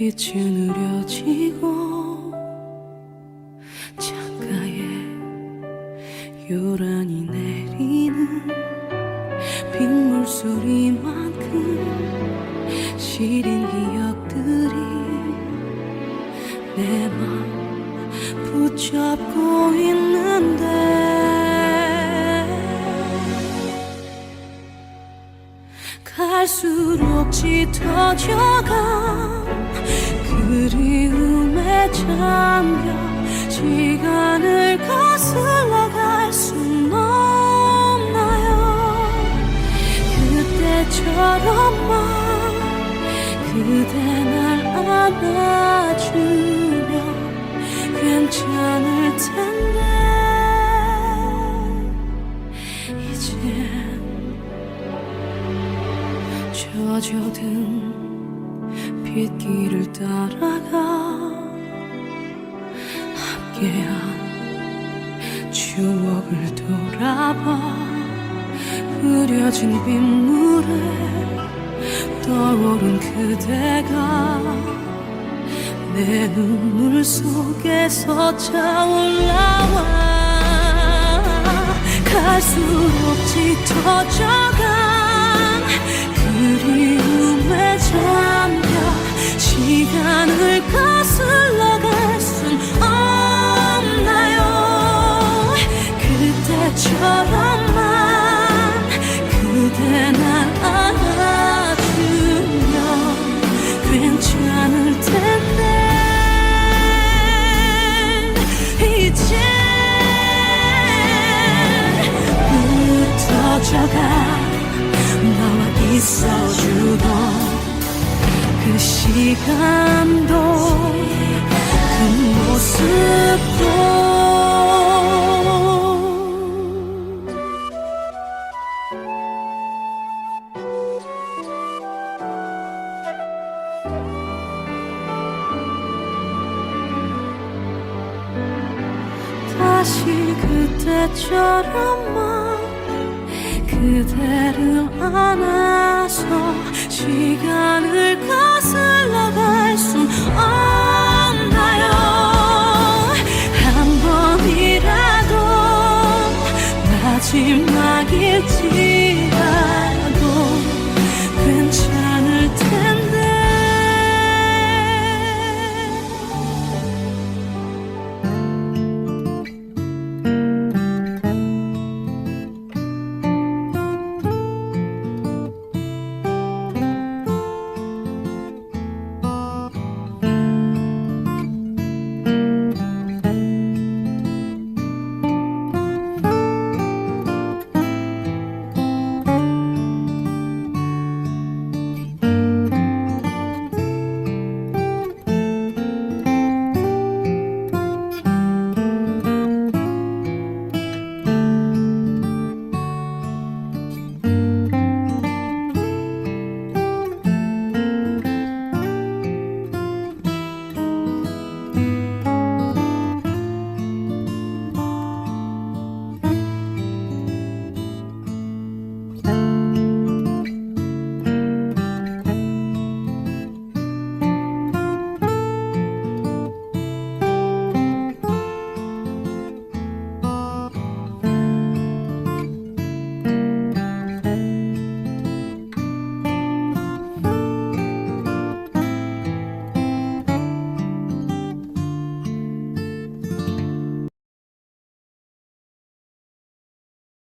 빛은 흐려지고 창가에 요란히 내리는 빗물 소리만큼 시린 기억들이 내 맘 붙잡고 있는데 갈수록 짙어져간 그리움에 잠겨 시간을 거슬러 갈 순 없나요? 그때처럼만 그대 날 안아주면 괜찮을 텐데 이젠 젖어든 빗길을 따라가 함께한 추억을 돌아봐 흐려진 빗물에 떠오른 그대가 내 눈물 속에서 차올라와 갈수록 짙어져간 그리움에 잠겨 시간을 거슬러 갈 순 없나요? 그때처럼만 그대 날 안아주면 괜찮을 텐데 이제 흩어져가 나와 있어주던 그 시간도 그 모습도 다시 그때처럼만 그대를 안아서 시간을 거슬러 갈 수